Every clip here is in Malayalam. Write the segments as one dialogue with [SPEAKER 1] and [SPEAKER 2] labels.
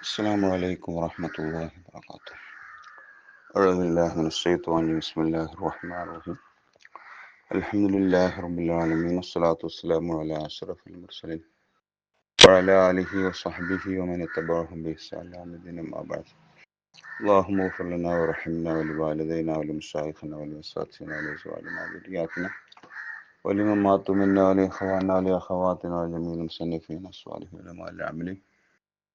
[SPEAKER 1] السلام عليكم ورحمة الله وبركاته. أعوذ بالله من الشيطان الرجيم. بسم الله الرحمن الرحيم. الحمد لله رب العالمين والصلاة والسلام على أشرف المرسلين وعلى آله وصحبه ومن اتبعهم بإحسان إلى يوم الدين. أما بعد. اللهم اغفر لنا وارحمنا ولوالدينا ولمشايخنا ولأساتذتنا ولأزواجنا وذرياتنا ولمن ماتوا منا ولإخواننا ولأخواتنا ولجميع المصنفين الصالحين والعلماء العاملين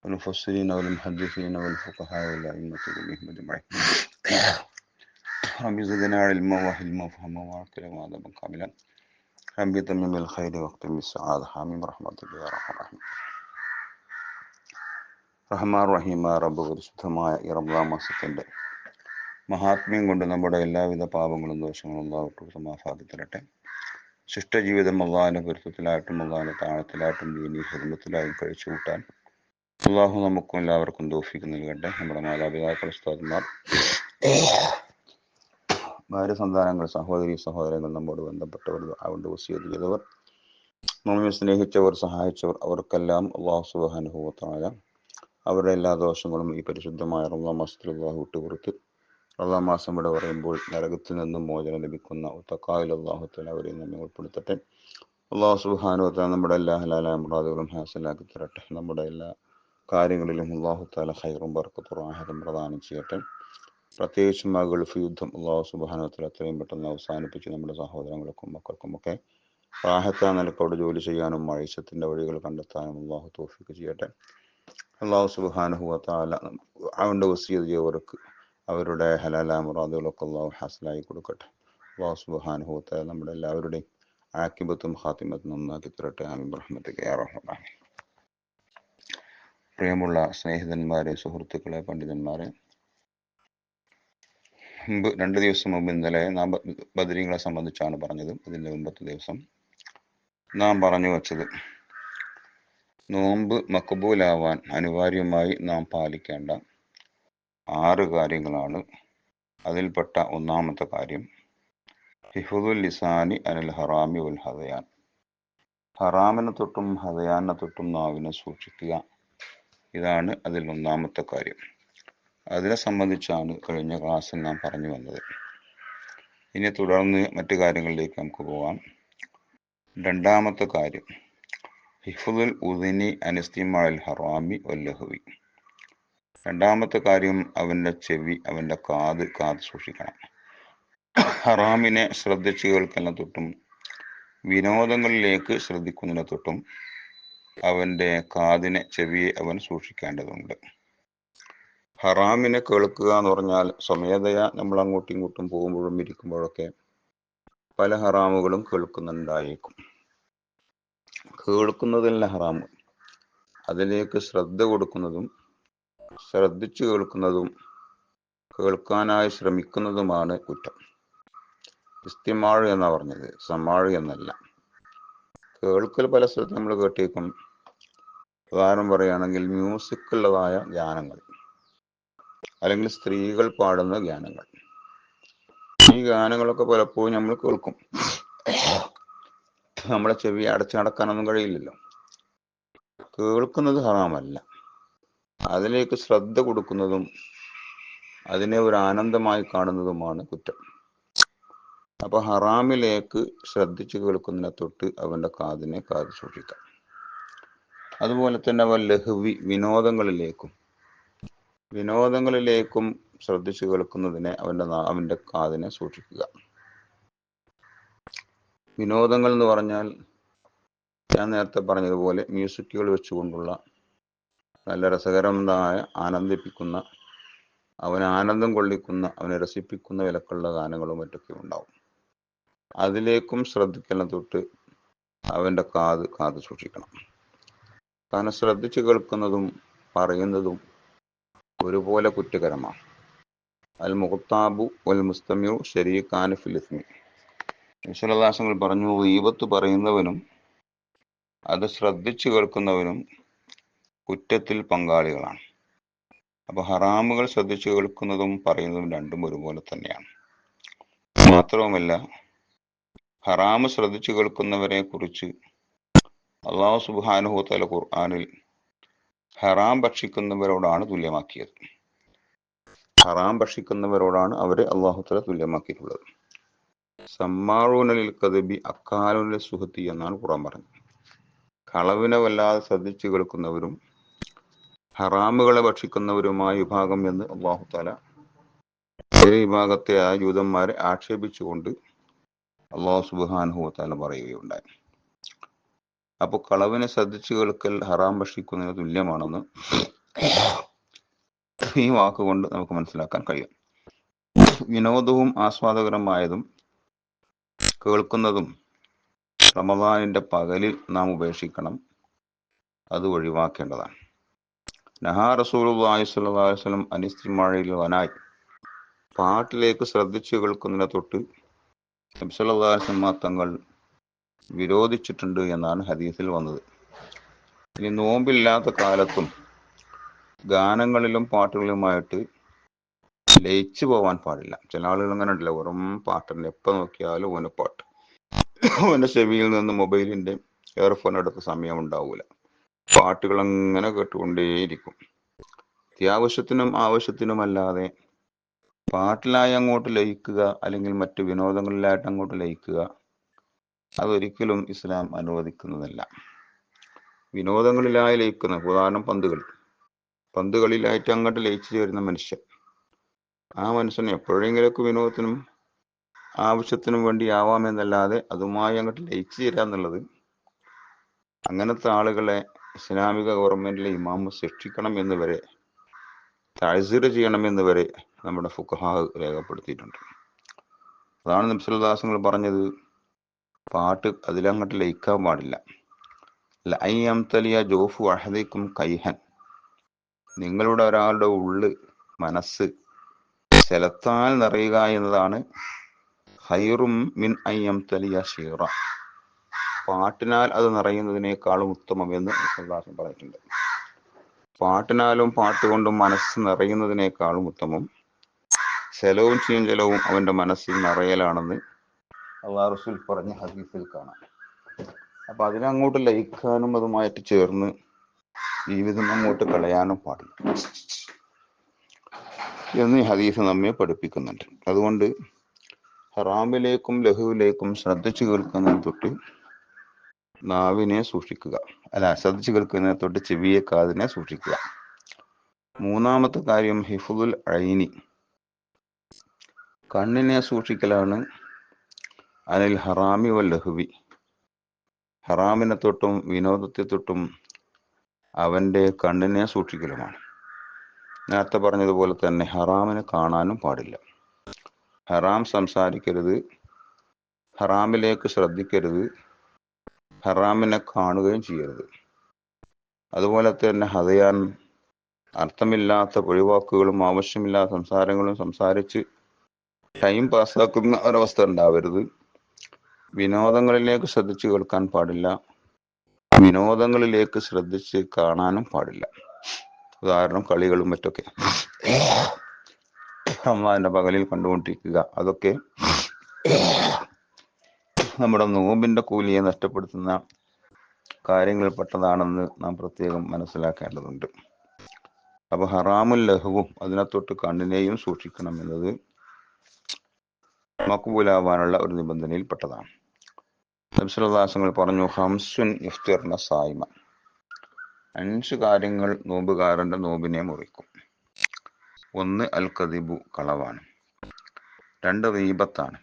[SPEAKER 1] والمفسرين والمحدثين والفقهاء والأئمة كلهم أجمعين. رب زدنا علما وحلما وفهما وعقلا وأدبا كاملا. رب تمم بالخير واختم بالسعادة. آمين برحمتك يا أرحم الراحمين. റഹ്മാൻ റഹീമായ റബ്ബ് പരിശുദ്ധമായ ഈ റമദാൻ മാസത്തിൻ്റെ മഹാത്മ്യം കൊണ്ട് നമ്മുടെ എല്ലാവിധ പാപങ്ങളും ദോഷങ്ങളും അല്ലാഹു മാഫാക്കി തരട്ടെ. ശിഷ്ടജീവിതം അള്ളാഹിൻ്റെ പൊരുത്തത്തിലായിട്ടും അള്ളാഹിൻ്റെ താഴത്തിലായിട്ടും ദീനി ഹിദ്മത്തിലായും കഴിച്ചു കൂട്ടാൻ അള്ളാഹു നമുക്കും എല്ലാവർക്കും തൗഫീഖ് നൽകട്ടെ. നമ്മുടെ മാതാപിതാക്കൾ, ഉസ്താദുമാർ, ഭാര്യ, സന്താനങ്ങൾ, സഹോദരി സഹോദരങ്ങൾ, നമ്മോട് ബന്ധപ്പെട്ടവർ, അവരുടെ വസിയത്ത് ചെയ്തവർ, നമ്മെ സ്നേഹിച്ചവർ, സഹായിച്ചവർ, അവർക്കെല്ലാം അള്ളാഹു സുബ്ഹാനഹു വ തആല അവരുടെ എല്ലാ ദോഷങ്ങളും ഈ പരിശുദ്ധമായ റമദാൻ മാസത്തിൽ അള്ളാഹു വിട്ടുപുറത്ത് റമദാൻ മാസം ഇവിടെ പറയുമ്പോൾ നരകത്തിൽ നിന്നും മോചനം ലഭിക്കുന്ന തഖ്വായിൽ അള്ളാഹു തആല അവരെ നമ്മെ ഉൾപ്പെടുത്തട്ടെ. അള്ളാഹു സുബ്ഹാനഹു വ തആല നമ്മുടെ എല്ലാ ഹലാലായ മുറാദുകളും ഹാസിലാക്കി തരട്ടെ. നമ്മുടെ എല്ലാ കാര്യങ്ങളിലും അള്ളാഹു തആല ഖൈറും ബർക്കത്തും റാഹത്തും പ്രദാനം ചെയ്യട്ടെ. പ്രത്യേകിച്ചും ആ ഗൾഫ് യുദ്ധം അള്ളാഹു സുബ്ഹാനഹു വ തആല എത്രയും പെട്ടെന്ന് അവസാനിപ്പിച്ച് നമ്മുടെ സഹോദരങ്ങൾക്കും മക്കൾക്കുമൊക്കെ റാഹത്തായ നിലക്കോട് ജോലി ചെയ്യാനും മഴീശത്തിൻ്റെ വഴികൾ കണ്ടെത്താനും അള്ളാഹു തൗഫീഖ് ചെയ്യട്ടെ. അള്ളാഹു സുബ്ഹാനഹു വ തആല അവൻ്റെ വസിയത്ത് ചെയ്തവർക്ക് അവരുടെ ഹലാലായ മുറാദുകളൊക്കെ അള്ളാഹു ഹാസിലാക്കി കൊടുക്കട്ടെ. അള്ളാഹു സുബ്ഹാനഹു വ തആല നമ്മുടെ എല്ലാവരുടെയും ആക്കിബത്തും ഖാത്തിമത്തും നന്നാക്കി തരട്ടെ. ആമീൻ ബിറഹ്മതിക യാ അർഹമർ റഹീം. പ്രിയമുള്ള സ്നേഹിതന്മാരെ, സുഹൃത്തുക്കളെ, പണ്ഡിതന്മാരെ, മുമ്പ് 2 ദിവസം മുമ്പ് ഇന്നലെ നാം ബദരീങ്ങളെ സംബന്ധിച്ചാണ് പറഞ്ഞത്. ഇതിൻ്റെ മുമ്പത്തെ ദിവസം നാം പറഞ്ഞു വച്ചത് നോമ്പ് മഖബൂലാവാൻ അനിവാര്യമായി നാം പാലിക്കേണ്ട 6 കാര്യങ്ങളാണ്. അതിൽപ്പെട്ട ഒന്നാമത്തെ കാര്യം ഹിഫ്ദുൽ ലിസാനി അനിൽ ഹറാമി വൽ ഹദയാൻ. ഹറാമിനെ തൊട്ടും ഹദയാനെ തൊട്ടും നാവിനെ സൂക്ഷിക്കുക. ഇതാണ് അതിൽ ഒന്നാമത്തെ കാര്യം. അതിനെ സംബന്ധിച്ചാണ് കഴിഞ്ഞ ക്ലാസ്സിൽ നാം പറഞ്ഞു വന്നത്. ഇനി തുടർന്ന് മറ്റു കാര്യങ്ങളിലേക്ക് നമുക്ക് പോകാം. രണ്ടാമത്തെ കാര്യം ഹിഫ്ദുൽ ഉദ്നി അനിസ്തിമാൽ ഹറാമി വല്ലഹവി. രണ്ടാമത്തെ കാര്യം അവൻ്റെ ചെവി, അവൻ്റെ കാത് സൂക്ഷിക്കണം. ഹറാമിനെ ശ്രദ്ധിച്ചു കേൾക്കുന്ന തൊട്ടും വിനോദങ്ങളിലേക്ക് ശ്രദ്ധിക്കുന്നതിനെ തൊട്ടും അവൻ്റെ കാതിനെ, ചെവിയെ അവൻ സൂക്ഷിക്കേണ്ടതുണ്ട്. ഹറാമിനെ കേൾക്കുക എന്ന് പറഞ്ഞാൽ സ്വമേധയാ നമ്മൾ അങ്ങോട്ടും ഇങ്ങോട്ടും പോകുമ്പോഴും ഇരിക്കുമ്പോഴൊക്കെ പല ഹറാമുകളും കേൾക്കുന്നുണ്ടായേക്കും. കേൾക്കുന്നതല്ല ഹറാമ്, അതിലേക്ക് ശ്രദ്ധ കൊടുക്കുന്നതും ശ്രദ്ധിച്ചു കേൾക്കുന്നതും കേൾക്കാനായി ശ്രമിക്കുന്നതുമാണ് കുറ്റം. ഇസ്തിമാഴ് എന്നാ പറഞ്ഞത്, സമാഴ് എന്നല്ല. കേൾക്കൽ പല സ്ഥലത്ത് നമ്മൾ കേട്ടേക്കും. ഉദാഹരണം പറയുകയാണെങ്കിൽ മ്യൂസിക്കുള്ളതായ ഗാനങ്ങൾ, അല്ലെങ്കിൽ സ്ത്രീകൾ പാടുന്ന ഗാനങ്ങൾ. ഈ ഗാനങ്ങളൊക്കെ പലപ്പോഴും നമ്മൾ കേൾക്കും. നമ്മളെ ചെവി അടച്ചടക്കാനൊന്നും കഴിയില്ലല്ലോ. കേൾക്കുന്നത് ഹറാമല്ല, അതിലേക്ക് ശ്രദ്ധ കൊടുക്കുന്നതും അതിനെ ഒരു ആനന്ദമായി കാണുന്നതുമാണ് കുറ്റം. അപ്പൊ ഹറാമിലേക്ക് ശ്രദ്ധിച്ചു കേൾക്കുന്നതിനെ തൊട്ട് അവൻ്റെ കാത് സൂക്ഷിക്കാം. അതുപോലെ തന്നെ ലഹ്വി, വിനോദങ്ങളിലേക്കും ശ്രദ്ധിച്ചു കേൾക്കുന്നതിനെ അവൻ്റെ കാതിനെ സൂക്ഷിക്കുക. വിനോദങ്ങൾ എന്ന് പറഞ്ഞാൽ ഞാൻ നേരത്തെ പറഞ്ഞതുപോലെ മ്യൂസിക്കുകൾ വെച്ചുകൊണ്ടുള്ള നല്ല രസകരമായ, ആനന്ദിപ്പിക്കുന്ന, അവനെ ആനന്ദം കൊള്ളിക്കുന്ന, അവനെ രസിപ്പിക്കുന്ന വിലക്കുള്ള ഗാനങ്ങളും മറ്റൊക്കെ ഉണ്ടാവും. അതിലേക്കും ശ്രദ്ധിക്കുന്ന തൊട്ട് അവൻ്റെ കാത് സൂക്ഷിക്കണം. കാരണം ശ്രദ്ധിച്ചു കേൾക്കുന്നതും പറയുന്നതും ഒരുപോലെ കുറ്റകരമാണ്. അൽ മുഖ്താബു വൽ മുസ്തമിഉ ശരീകാന ഫിൽ ഇസ്മി. വിശ്വലാസങ്ങൾ പറഞ്ഞു, ഗീബത്ത് പറയുന്നവനും അത് ശ്രദ്ധിച്ചു കേൾക്കുന്നവനും കുറ്റത്തിൽ പങ്കാളികളാണ്. അപ്പൊ ഹറാമുകൾ ശ്രദ്ധിച്ചു കേൾക്കുന്നതും പറയുന്നതും രണ്ടും ഒരുപോലെ തന്നെയാണ്. മാത്രവുമല്ല, ഹറാമ് ശ്രദ്ധിച്ചു കേൾക്കുന്നവരെ കുറിച്ച് അല്ലാഹു സുബ്ഹാനഹു വ തആല ഖുർആനിൽ ഹറാം ഭക്ഷിക്കുന്നവരോടാണ് തുല്യമാക്കിയത്. ഹറാം ഭക്ഷിക്കുന്നവരോടാണ് അവരെ അള്ളാഹു തആല തുല്യമാക്കിയിട്ടുള്ളത്. സമ്മാഊനലിൽ കദബി അക്കാലുൽ സുഹത്തി എന്നാണ് ഖുർആൻ പറഞ്ഞത്. കളവിനെ വല്ലാതെ ശ്രദ്ധിച്ചു കേൾക്കുന്നവരും ഹറാമുകളെ ഭക്ഷിക്കുന്നവരുമായ വിഭാഗം എന്ന് അള്ളാഹു തആല ഈ വിഭാഗത്തെ ആ ജൂതന്മാരെ ആക്ഷേപിച്ചുകൊണ്ട് അള്ളാഹു സുബ്ഹാനഹു വ തആല പറയുകയുണ്ടായി. അപ്പോൾ കളവിനെ ശ്രദ്ധിച്ചു കേൾക്കൽ ഹറാം ഭക്ഷിക്കുന്നതിന് തുല്യമാണെന്ന് ഈ വാക്കുകൊണ്ട് നമുക്ക് മനസ്സിലാക്കാൻ കഴിയും. വിനോദവും ആസ്വാദകരമായതും കേൾക്കുന്നതും റമദാനിന്റെ പകലിൽ നാം ഉപേക്ഷിക്കണം, അത് ഒഴിവാക്കേണ്ടതാണ്. നഹാ റസൂലുള്ളാഹി സ്വല്ലല്ലാഹു അലൈഹി വസല്ലം അനിസ്തിമാഇൽ വനായി, പാട്ടിലേക്ക് ശ്രദ്ധിച്ചു കേൾക്കുന്നതിനെ തൊട്ട് നബി സല്ലല്ലാഹു അലൈഹി വസല്ലം തങ്ങൾ വിരോധിച്ചിട്ടുണ്ട് എന്നാണ് ഹദീസിൽ വന്നത്. ഇനി നോമ്പില്ലാത്ത കാലത്തും ഗാനങ്ങളിലും പാട്ടുകളിലുമായിട്ട് ലയിച്ചു പോവാൻ പാടില്ല. ചില ആളുകൾ അങ്ങനെ ഉണ്ടല്ലോ, വെറും പാട്ടുണ്ട്, എപ്പോൾ നോക്കിയാലും ഓന പാട്ട്, ഓന്റെ ചെവിയിൽ നിന്ന് മൊബൈലിന്റെ ഇയർഫോൺ എടുത്ത സമയം ഉണ്ടാവൂല, പാട്ടുകൾ അങ്ങനെ കേട്ടുകൊണ്ടേയിരിക്കും. അത്യാവശ്യത്തിനും ആവശ്യത്തിനുമല്ലാതെ പാട്ടിലായി അങ്ങോട്ട് ലയിക്കുക അല്ലെങ്കിൽ മറ്റു വിനോദങ്ങളിലായിട്ട് അങ്ങോട്ട് ലയിക്കുക, അതൊരിക്കലും ഇസ്ലാം അനുവദിക്കുന്നതല്ല. വിനോദങ്ങളിലായി ലയിക്കുന്ന, ഉദാഹരണം പന്തുകളിലായിട്ട് അങ്ങോട്ട് ലയിച്ചു ചേരുന്ന മനുഷ്യൻ, ആ മനുഷ്യന് എപ്പോഴെങ്കിലൊക്കെ വിനോദത്തിനും ആവശ്യത്തിനും വേണ്ടി ആവാമെന്നല്ലാതെ അതുമായി അങ്ങോട്ട് ലയിച്ചു ചേരുക എന്നുള്ളത്, അങ്ങനത്തെ ആളുകളെ ഇസ്ലാമിക ഗവൺമെന്റിലെ ഇമാമ് ശിക്ഷിക്കണം എന്ന് വരെ, തഅ്സീർ ചെയ്യണമെന്ന് വരെ നമ്മുടെ ഫുഖഹാ രേഖപ്പെടുത്തിയിട്ടുണ്ട്. അതാണ് നബി സല്ലല്ലാഹു അലൈഹി വസല്ലം പറഞ്ഞത്, പാട്ട് അതിലങ്ങോട്ട് ലയിക്കാൻ പാടില്ല. ലഅയ്യം തലിയ ജോഫു അഹദിക്കും കൈഹൻ, നിങ്ങളുടെ ഒരാളുടെ മനസ്സ് ജലത്താൽ നിറയുക എന്നതാണ് ഖൈറും മിൻ അയ്യം തലിയ ഷീറ, പാട്ടിനാൽ അത് നിറയുന്നതിനേക്കാളും ഉത്തമം എന്ന് റസൂലുള്ളാഹി പറഞ്ഞിട്ടുണ്ട്. പാട്ടിനാലും പാട്ടുകൊണ്ടും മനസ്സ് നിറയുന്നതിനേക്കാളും ഉത്തമം ചെലവും ചീഞ്ചലവും അവന്റെ മനസ്സിൽ നിറയലാണെന്ന് അല്ലാഹു റസൂൽ പറഞ്ഞ ഹദീസിൽ കാണാം. അപ്പൊ അതിനങ്ങോട്ട് ലയിക്കാനും അതുമായിട്ട് ചേർന്ന് ജീവിതം അങ്ങോട്ട് കളയാനും പാടില്ല എന്ന് ഈ ഹദീസ് നമ്മെ പഠിപ്പിക്കുന്നുണ്ട്. അതുകൊണ്ട് ഹറാമിലേക്കും ലഹുവിലേക്കും ശ്രദ്ധിച്ചു കേൾക്കുന്നതിന് തൊട്ട് നാവിനെ സൂക്ഷിക്കുക, ശ്രദ്ധിച്ചു കേൾക്കുന്നതിനെ തൊട്ട് ചെവിയെ, കാതിനെ സൂക്ഷിക്കുക. മൂന്നാമത്തെ കാര്യം ഹിഫ്ദുൽ ഐനി, കണ്ണിനെ സൂക്ഷിക്കലാണ്. അനിൽ ഹറാമി വൽ ലഹ്വി, ഹറാമിനെ തൊട്ടും വിനോദത്തെ തൊട്ടും അവന്റെ കണ്ണിനെ സൂക്ഷിക്കലുമാണ്. നേരത്തെ പറഞ്ഞതുപോലെ തന്നെ ഹറാമിനെ കാണാനും പാടില്ല, ഹറാം സംസാരിക്കരുത്, ഹറാമിലേക്ക് ശ്രദ്ധിക്കരുത്, ഹറാമിനെ കാണുകയും ചെയ്യരുത്. അതുപോലെ തന്നെ ഹദയാൻ, അർത്ഥമില്ലാത്ത ഒഴിവാക്കുകളും ആവശ്യമില്ലാത്ത സംസാരങ്ങളും സംസാരിച്ച് ടൈം പാസ്സാക്കുന്ന ഒരവസ്ഥ ഉണ്ടാവരുത്. വിനോദങ്ങളിലേക്ക് ശ്രദ്ധിച്ചു കേൾക്കാൻ പാടില്ല, വിനോദങ്ങളിലേക്ക് ശ്രദ്ധിച്ച് കാണാനും പാടില്ല. ഉദാഹരണം കളികളും മറ്റൊക്കെ റമദാനിന്റെ പകലിൽ കണ്ടുകൊണ്ടിരിക്കുക, അതൊക്കെ നമ്മുടെ നോമ്പിന്റെ കൂലിയെ നഷ്ടപ്പെടുത്തുന്ന കാര്യങ്ങളിൽപ്പെട്ടതാണെന്ന് നാം പ്രത്യേകം മനസ്സിലാക്കേണ്ടതുണ്ട്. അപ്പൊ ഹറാമുൽ ലഹുവും അതിനെ തൊട്ട് കണ്ണിനെയും സൂക്ഷിക്കണം എന്നത് മഖ്ബൂലാവാനുള്ള ഒരു നിബന്ധനയിൽപ്പെട്ടതാണ്. നബി സല്ലല്ലാഹു അലൈഹി വസല്ലം പറഞ്ഞു, ഹംസുൻ യുഫ്തിർന സായിമ, 5 കാര്യങ്ങൾ നോമ്പുകാരന്റെ നോമ്പിനെ മുറിക്കും. 1 അൽ കദിബു, കളവാണ്. 2 ഗീബത്താണ്.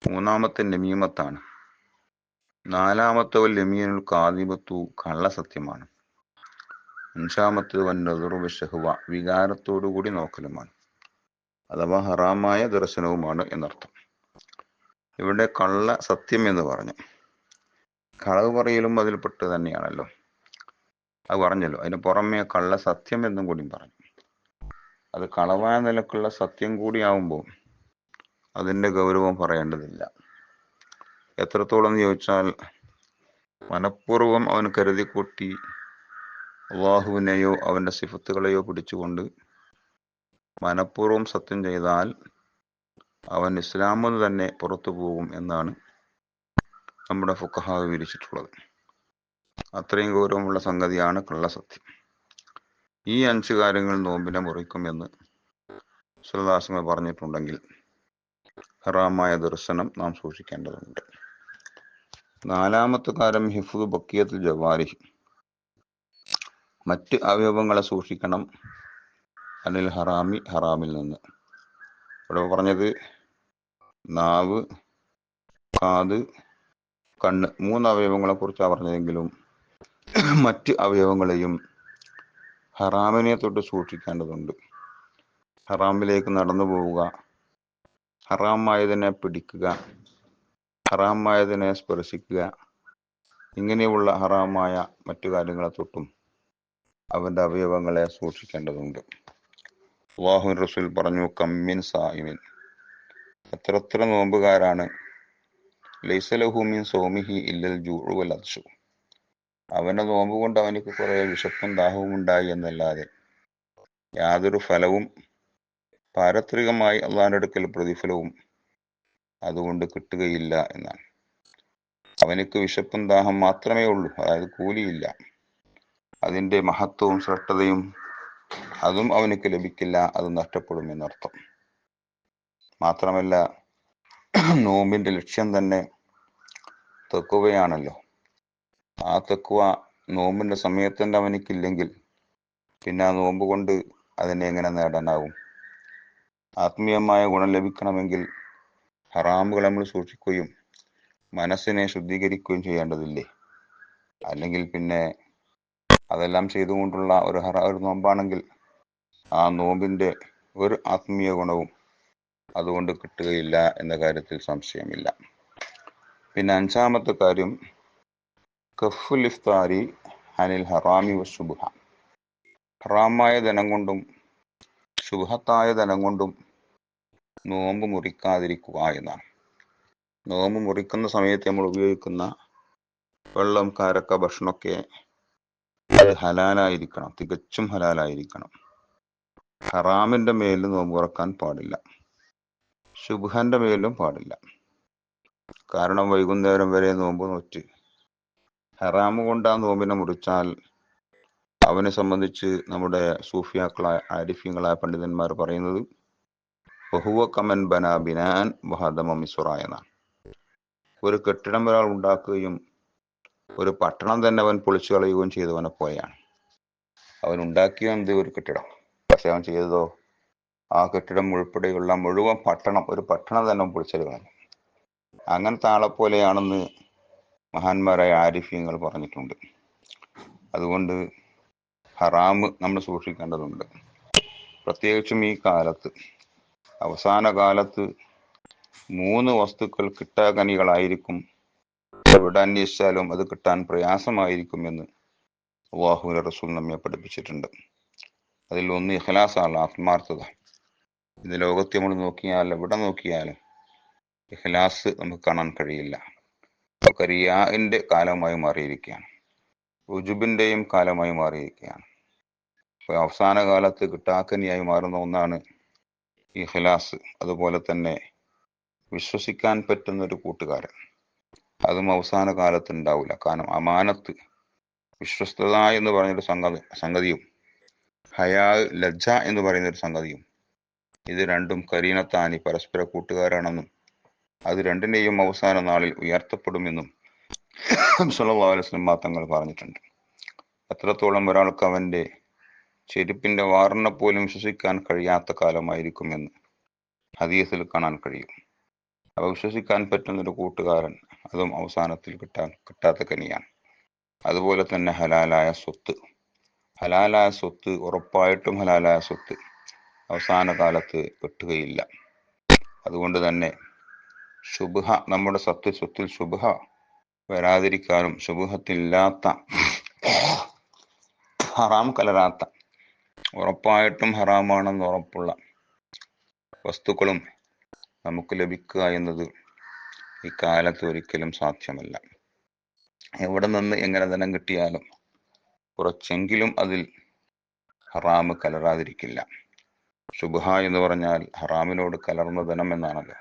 [SPEAKER 1] 3 നമീമത്താണ്. 4 വൽ യമീനുൽ കാദിബത്തു, കള്ളസത്യമാണ്. 5 വൻ നദറു ബിശ്ശഹ്വ, വികാരത്തോടു കൂടി നോക്കലുമാണ്, അഥവാ ഹറാമായ ദർശനവുമാണ് എന്നർത്ഥം. ഇവിടെ കള്ള സത്യം എന്ന് പറഞ്ഞു, കളവ് പറയലും അതിൽപ്പെട്ട് തന്നെയാണല്ലോ, അത് പറഞ്ഞല്ലോ. അതിന് പുറമെ കള്ള സത്യം എന്നും കൂടി പറഞ്ഞു. അത് കളവായ നിലക്കുള്ള സത്യം കൂടിയാവുമ്പോൾ അതിൻ്റെ ഗൗരവം പറയേണ്ടതില്ല. എത്രത്തോളം എന്ന് ചോദിച്ചാൽ, മനഃപൂർവ്വം അവൻ കരുതിക്കൂട്ടി അള്ളാഹുവിനെയോ അവൻ്റെ സിഫത്തുകളെയോ പിടിച്ചുകൊണ്ട് മനഃപൂർവ്വം സത്യം ചെയ്താൽ അവൻ ഇസ്ലാമിൽ നിന്ന് തന്നെ പുറത്തു പോകും എന്നാണ് നമ്മുടെ ഫുഖഹാ വിവരിച്ചിട്ടുള്ളത്. അത്രയും ഗൗരവമുള്ള സംഗതിയാണ് കള്ളസത്യം. ഈ 5 കാര്യങ്ങൾ നോമ്പിനെ മുറിക്കുമെന്ന് സുലദാസമ പറഞ്ഞിട്ടുണ്ടെങ്കിൽ ഹറാമായ ദർശനം നാം സൂക്ഷിക്കേണ്ടതുണ്ട്. 4-ാമത്തെ കാര്യം ഹിഫ്ദു ബക്കിയത്തുൽ ജവാരിഹ്, മറ്റ് അവയവങ്ങളെ സൂക്ഷിക്കണം. അനിൽ ഹറാമി, ഹറാമിൽ നിന്ന്. ഇവിടെ പറഞ്ഞത് നാവ്, കാത്, കണ്ണ്, 3 അവയവങ്ങളെ കുറിച്ചാണ് പറഞ്ഞതെങ്കിലും മറ്റ് അവയവങ്ങളെയും ഹറാമിനെ തൊട്ട് സൂക്ഷിക്കേണ്ടതുണ്ട്. ഹറാമിലേക്ക് നടന്നു പോവുക, ഹറാമായതിനെ പിടിക്കുക, ഹറാമായതിനെ സ്പർശിക്കുക, ഇങ്ങനെയുള്ള ഹറാമായ മറ്റു കാര്യങ്ങളെ തൊട്ടും അവന്റെ അവയവങ്ങളെ സൂക്ഷിക്കേണ്ടതുണ്ട്. അല്ലാഹു റസൂൽ പറഞ്ഞു, കമ്മിൻ സായിമിൻ, എത്ര നോമ്പുകാരാണ്, ലൈസ ലഹു മിൻ സൗമിഹി ഇല്ലൽ ജൂഉ വൽ അത്ശു, അവന്റെ നോമ്പ് കൊണ്ട് അവനിക്ക് കുറെ വിശപ്പും ദാഹവും ഉണ്ടായി എന്നല്ലാതെ യാതൊരു ഫലവും പാരത്രികമായി അള്ളാഹിന്റെ അടുക്കൽ പ്രതിഫലവും അതുകൊണ്ട് കിട്ടുകയില്ല എന്നാണ്. അവനിക്ക് വിശപ്പും ദാഹം മാത്രമേ ഉള്ളൂ, അതായത് കൂലിയില്ല. അതിന്റെ മഹത്വവും ശ്രേഷ്ഠതയും അതും അവനിക്ക് ലഭിക്കില്ല, അത് നഷ്ടപ്പെടും എന്നർത്ഥം. മാത്രമല്ല നോമ്പിന്റെ ലക്ഷ്യം തന്നെ തഖ്വയാണല്ലോ. ആ തഖ്വ നോമ്പിന്റെ സമയത്ത് തന്നെ അവനിക്കില്ലെങ്കിൽ പിന്നെ ആ നോമ്പ് കൊണ്ട് അതിനെ എങ്ങനെ നേടാനാവും? ആത്മീയമായ ഗുണം ലഭിക്കണമെങ്കിൽ ഹറാമുകൾ നമ്മൾ സൂക്ഷിക്കുകയും മനസ്സിനെ ശുദ്ധീകരിക്കുകയും ചെയ്യേണ്ടതില്ലേ? അല്ലെങ്കിൽ പിന്നെ അതെല്ലാം ചെയ്തുകൊണ്ടുള്ള ഒരു നോമ്പാണെങ്കിൽ ആ നോമ്പിന്റെ ഒരു ആത്മീയ ഗുണവും അതുകൊണ്ട് കിട്ടുകയില്ല എന്ന കാര്യത്തിൽ സംശയമില്ല. പിന്നെ 5-ാമത്തെ കാര്യം കഫുൽ ഇഫ്താരി അനിൽ ഹറാമി വശുബ്ഹ, ഹറാമായ ധനം കൊണ്ടും ശുബ്ഹത്തായ ധനം കൊണ്ടും നോമ്പ് മുറിക്കാതിരിക്കുക എന്നാണ്. നോമ്പ് മുറിക്കുന്ന സമയത്ത് നമ്മൾ ഉപയോഗിക്കുന്ന വെള്ളം, കാരക്ക, ഭക്ഷണമൊക്കെ അത് ഹലാലായിരിക്കണം, തികച്ചും ഹലാലായിരിക്കണം. ഹറാമിന്റെ മേലിൽ നോമ്പ് തുറക്കാൻ പാടില്ല, ശുബ്ഹന്റെ മേലും പാടില്ല. കാരണം വൈകുന്നേരം വരെ നോമ്പ് നോറ്റ് ഹറാമ് കൊണ്ട് ആ നോമ്പിനെ മുറിച്ചാൽ അവനെ സംബന്ധിച്ച് നമ്മുടെ സൂഫിയാക്കളായ ആരിഫ്യങ്ങളായ പണ്ഡിതന്മാർ പറയുന്നത് ബഹുവ കമൻ ബന ബിനാൻ വഹദമ മിസ്റായ എന്നാണ്. ഒരു കെട്ടിടം ഒരാൾ ഉണ്ടാക്കുകയും ഒരു പട്ടണം തന്നെ അവൻ പൊളിച്ചു കളയുകയും ചെയ്തവനെ പോലെയാണ്. അവൻ ഉണ്ടാക്കിയത് ഒരു കെട്ടിടം, പക്ഷെ അവൻ ചെയ്തതോ ആ കെട്ടിടം ഉൾപ്പെടെയുള്ള മുഴുവൻ ഒരു പട്ടണം തന്നെ പൊളിച്ചത് കളഞ്ഞു. അങ്ങനത്തെ ആളെ പോലെയാണെന്ന് മഹാന്മാരായ ആരിഫ്യങ്ങൾ പറഞ്ഞിട്ടുണ്ട്. അതുകൊണ്ട് ഹറാമ് നമ്മൾ സൂക്ഷിക്കേണ്ടതുണ്ട്. പ്രത്യേകിച്ചും ഈ കാലത്ത്, അവസാന കാലത്ത് 3 വസ്തുക്കൾ കിട്ടാകനികളായിരിക്കും. എവിടെ അന്വേഷിച്ചാലും അത് കിട്ടാൻ പ്രയാസമായിരിക്കുമെന്ന് അല്ലാഹുവിന്റെ റസൂൽ നമ്മെ പഠിപ്പിച്ചിട്ടുണ്ട്. അതിൽ ഒന്ന് ഇഖ്ലാസാണ്, ആത്മാർത്ഥത. ഇത് ലോകത്ത് നമ്മൾ നോക്കിയാൽ എവിടെ നോക്കിയാലും ഇഖ്ലാസ് നമുക്ക് കാണാൻ കഴിയില്ല. ഒക്കെ റിയാഇന്റെ കാലമായി മാറിയിരിക്കുകയാണ്, ഉജുബിന്റെയും കാലമായി മാറിയിരിക്കുകയാണ്. അപ്പോൾ അവസാന കാലത്ത് കിട്ടാക്കനിയായി മാറുന്ന ഒന്നാണ് ഇഖ്ലാസ്. അതുപോലെ തന്നെ വിശ്വസിക്കാൻ പറ്റുന്ന ഒരു കൂട്ടുകാരൻ, അതും അവസാന കാലത്ത് ഉണ്ടാവില്ല. കാരണം അമാനത്ത്, വിശ്വസ്തത എന്ന് പറയുന്നൊരു സംഗതിയും ഹയാ, ലജ്ജ എന്ന് പറയുന്ന ഒരു സംഗതിയും, ഇത് രണ്ടും കരീനത്താനി, പരസ്പര കൂട്ടുകാരാണെന്നും അത് രണ്ടിനെയും അവസാന നാളിൽ ഉയർത്തപ്പെടുമെന്നും സല്ലല്ലാഹു അലൈഹി വസല്ലം തങ്ങൾ പറഞ്ഞിട്ടുണ്ട്. എത്രത്തോളം ഒരാൾക്ക് അവന്റെ ചെരുപ്പിന്റെ വാറിനെ പോലും വിശ്വസിക്കാൻ കഴിയാത്ത കാലമായിരിക്കുമെന്ന് ഹദീസിൽ കാണാൻ കഴിയും. അവ വിശ്വസിക്കാൻ പറ്റുന്നൊരു കൂട്ടുകാരൻ അതും അവസാനത്തിൽ കിട്ടാത്ത കനിയാണ്. അതുപോലെ തന്നെ ഹലാലായ സ്വത്ത് ഉറപ്പായിട്ടും ഹലാലായ സ്വത്ത് അവസാന കാലത്ത് കിട്ടുകയില്ല. അതുകൊണ്ട് തന്നെ ശുബ്ഹ, നമ്മുടെ സ്വത്തിൽ ശുബ്ഹ വരാതിരിക്കാനും ശുബ്ഹത്തില്ലാത്ത, ഹറാം കലരാത്ത, ഉറപ്പായിട്ടും ഹറാമാണെന്ന് ഉറപ്പുള്ള വസ്തുക്കളും നമുക്ക് ലഭിക്കുക എന്നത് ഈ കാലത്ത് ഒരിക്കലും സാധ്യമല്ല. എവിടെ നിന്ന് എങ്ങനെ ധനം കിട്ടിയാലും കുറച്ചെങ്കിലും അതിൽ ഹറാമ് കലരാതിരിക്കില്ല. ശുബ്ഹ എന്ന് പറഞ്ഞാൽ ഹറാമിനോട് കലർന്ന ധനം എന്നാണല്ലോ.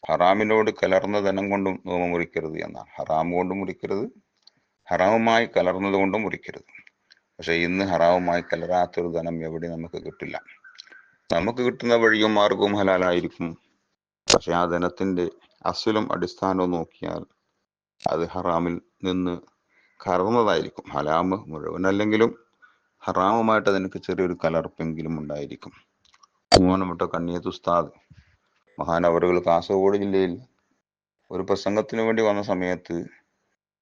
[SPEAKER 1] ഹറാമിനോട് കലർന്ന ധനം കൊണ്ടും നോമ്പ് മുറിക്കരുത് എന്നാണ്. ഹറാം കൊണ്ടും മുറിക്കരുത്, ഹറാമുമായി കലർന്നത് കൊണ്ടും മുറിക്കരുത്. പക്ഷെ ഇന്ന് ഹറാമുമായി കലരാത്തൊരു ധനം എവിടെ നമുക്ക് കിട്ടില്ല. നമുക്ക് കിട്ടുന്ന വഴിയും മാർഗവും ഹലാലായിരിക്കും. പക്ഷെ ആ ധനത്തിന്റെ അസലും അടിസ്ഥാനവും നോക്കിയാൽ അത് ഹറാമിൽ നിന്ന് കലർന്നതായിരിക്കും. ഹലാമ് മുഴുവനല്ലെങ്കിലും ഹറാമുമായിട്ട് അതിനൊക്കെ ചെറിയൊരു കലർപ്പെങ്കിലും ഉണ്ടായിരിക്കും. ബഹുമാനപ്പെട്ട കണ്ണിയത്ത് ഉസ്താദ് മഹാനവറുകൾ കാസർഗോഡ് ജില്ലയിൽ ഒരു പ്രസംഗത്തിന് വേണ്ടി വന്ന സമയത്ത്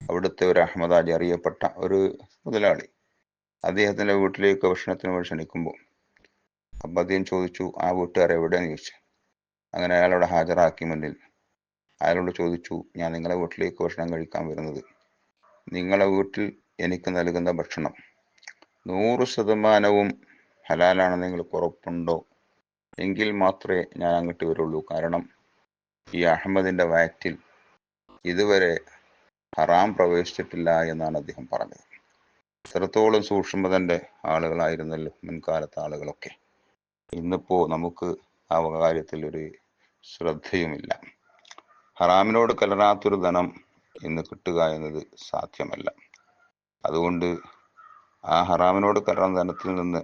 [SPEAKER 1] അവിടുത്തെ ഒരു അഹമ്മദാജി അറിയപ്പെട്ട ഒരു മുതലാളി അദ്ദേഹത്തിന്റെ വീട്ടിലേക്ക് ഭക്ഷണത്തിന് വേണ്ടി ക്ഷണിക്കുമ്പോൾ അപ്പം അദ്ദേഹം ചോദിച്ചു, ആ വീട്ടുകാർ എവിടെയാന്ന് ചോദിച്ചു. അങ്ങനെ അയാളോട് ഹാജരാക്കി മുന്നിൽ അയാളോട് ചോദിച്ചു, ഞാൻ നിങ്ങളെ വീട്ടിലേക്ക് ഭക്ഷണം കഴിക്കാൻ വരുന്നത്, നിങ്ങളെ വീട്ടിൽ എനിക്ക് നൽകുന്ന ഭക്ഷണം 100% ഹലാലാണെന്ന് നിങ്ങൾക്ക് ഉറപ്പുണ്ടോ? എങ്കിൽ മാത്രമേ ഞാൻ അങ്ങോട്ട് വരുള്ളൂ. കാരണം ഈ അഹമ്മദിന്റെ വയറ്റിൽ ഇതുവരെ ഹറാം പ്രവേശിച്ചിട്ടില്ല എന്നാണ് അദ്ദേഹം പറഞ്ഞത്. ഇത്രത്തോളം സൂക്ഷ്മതന്റെ ആളുകളായിരുന്നല്ലോ മുൻകാലത്തെ ആളുകളൊക്കെ. ഇന്നിപ്പോ നമുക്ക് ആ കാര്യത്തിൽ ഒരു ശ്രദ്ധയുമില്ല. ഹറാമിനോട് കലരാത്തൊരു ധനം ഇന്ന് കിട്ടുക എന്നത് സാധ്യമല്ല. അതുകൊണ്ട് ആ ഹറാമിനോട് കലർന്ന ധനത്തിൽ നിന്ന്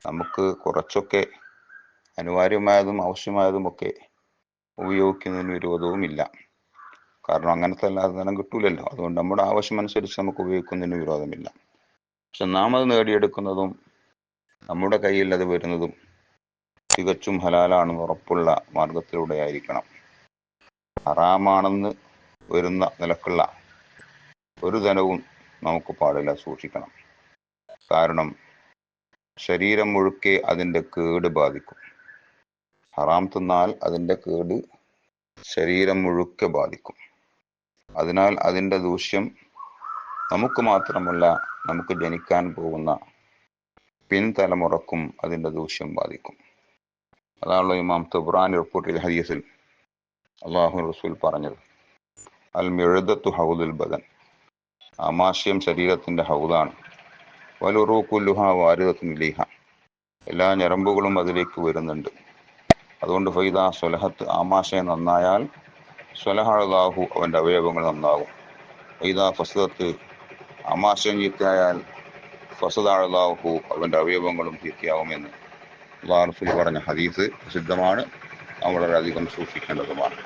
[SPEAKER 1] നമുക്ക് കുറച്ചൊക്കെ അനിവാര്യമായതും ആവശ്യമായതുമൊക്കെ ഉപയോഗിക്കുന്നതിന് വിരോധവുമില്ല. കാരണം അങ്ങനത്തെ അല്ലാതെ ധനം കിട്ടൂലല്ലോ. അതുകൊണ്ട് നമ്മുടെ ആവശ്യമനുസരിച്ച് നമുക്ക് ഉപയോഗിക്കുന്നതിന് വിരോധമില്ല. പക്ഷെ നാം അത് നേടിയെടുക്കുന്നതും നമ്മുടെ കയ്യിൽ അത് വരുന്നതും തികച്ചും ഹലാലാണെന്ന് ഉറപ്പുള്ള മാർഗത്തിലൂടെ ആയിരിക്കണം. ഹറാമാണെന്ന് വരുന്ന നിലക്കുള്ള ഒരു ധനവും നമുക്ക് പാടില്ല, സൂക്ഷിക്കണം. കാരണം ശരീരം മുഴുക്കെ അതിൻ്റെ കേട് ബാധിക്കും. ഹറാം തിന്നാൽ അതിൻ്റെ കേട് ശരീരം മുഴുക്കെ ബാധിക്കും. അതിനാൽ അതിൻ്റെ ദൂഷ്യം നമുക്ക് മാത്രമല്ല, നമുക്ക് ജനിക്കാൻ പോകുന്ന പിൻതലമുറക്കും അതിൻ്റെ ദൂഷ്യം ബാധിക്കും. അതാണല്ലോ ഇമാം തബ്റാനി റിപ്പോർട്ട് ചെയ്ത ഹദീസിൽ അള്ളാഹു റസൂൽ പറഞ്ഞത്, അൽ മിഅ്ദത്തു ഹൗദുൽ ബദൻ, ആമാശയം ശരീരത്തിന്റെ ഹൗദാണ്. വലുറൂഖുല്ലുഹാ വാരിദത്തുൻ ഇലൈഹ, എല്ലാ ഞരമ്പുകളും അതിലേക്ക് വരുന്നുണ്ട്. അതുകൊണ്ട് ഫൈദാ സ്വലഹത്ത്, ആമാശയം നന്നായാൽ സ്വലഹ അല്ലാഹു, അവന്റെ അവയവങ്ങൾ നന്നാകും. ഫൈദാ ഫസദത്ത്, ആമാശയം ചീത്തയായാൽ ഫസദ അല്ലാഹു, അവന്റെ അവയവങ്ങളും ചീത്തയാവുമെന്ന് അല്ലാഹു റസൂൽ പറഞ്ഞ ഹദീസ് പ്രസിദ്ധമാണ്. നാം വളരെയധികം സൂക്ഷിക്കേണ്ടതുമാണ്.